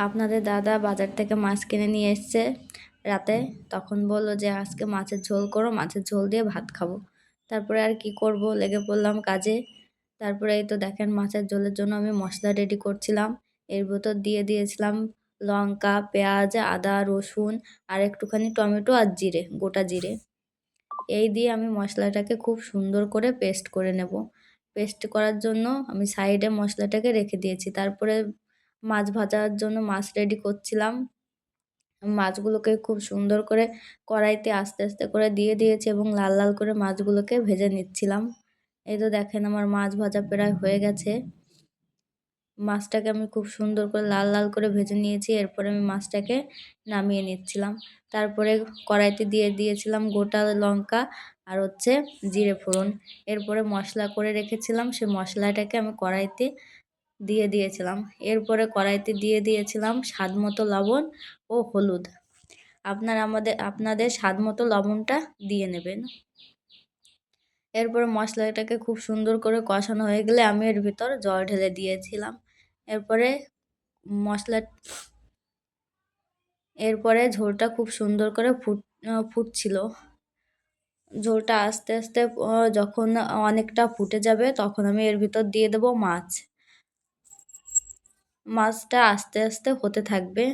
আপনাদের দাদা বাজার থেকে মাছ কিনে নিয়ে এসছে রাতে। তখন বললো যে আজকে মাছের ঝোল করো, মাছের ঝোল দিয়ে ভাত খাবো। তারপরে আর কি করব, লেগে পড়লাম কাজে। তারপরে এই তো দেখেন মাছের ঝোলের জন্য আমি মশলা রেডি করছিলাম। এর ভিতর দিয়ে দিয়েছিলাম লঙ্কা, পেঁয়াজ, আদা, রসুন আর একটুখানি টমেটো আর জিরে, গোটা জিরে। এই দিয়ে আমি মশলাটাকে খুব সুন্দর করে পেস্ট করে নেব। পেস্ট করার জন্য আমি সাইডে মশলাটাকে রেখে দিয়েছি। তারপরে মাছ ভাজার জন্য মাছ রেডি করছিলাম। মাছগুলোকে খুব সুন্দর করে কড়াইতে আস্তে আস্তে করে দিয়ে দিয়েছি এবং লাল লাল করে মাছগুলোকে ভেজে নিচ্ছিলাম। এই তো দেখেন আমার মাছ ভাজা প্রায় হয়ে গেছে। মাছটাকে আমি খুব সুন্দর করে লাল লাল করে ভেজে নিয়েছি। এরপরে আমি মাছটাকে নামিয়ে নিচ্ছিলাম। তারপরে কড়াইতে দিয়ে দিয়েছিলাম গোটা লঙ্কা আর জিরে ফোড়ন। এরপরে মশলা করে রেখেছিলাম, সে মশলাটাকে আমি কড়াইতে দিয়ে দিয়েছিলাম। এরপরে কড়াইতে দিয়ে দিয়েছিলাম স্বাদ মতো লবণ ও হলুদ। আপনাদের স্বাদ মতো লবণটা দিয়ে নেবেন। এরপরে মশলাটাকে খুব সুন্দর করে কষানো হয়ে গেলে আমি এর ভিতর জল ঢেলে দিয়েছিলাম। মশলা এরপরে ঝোলটা খুব সুন্দর করে ফুটছিল। ঝোলটা আস্তে আস্তে যখন অনেকটা ফুটে যাবে তখন আমি এর ভিতর দিয়ে দেবো মাছ। মাছটা আস্তে আস্তে হতে থাকবে।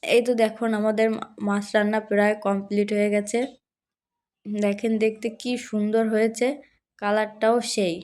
এই তো দেখুন আমাদের মাছ রান্না প্রায় কমপ্লিট হয়ে গেছে। দেখেন দেখতে কি সুন্দর হয়েছে, কালারটাও সেই।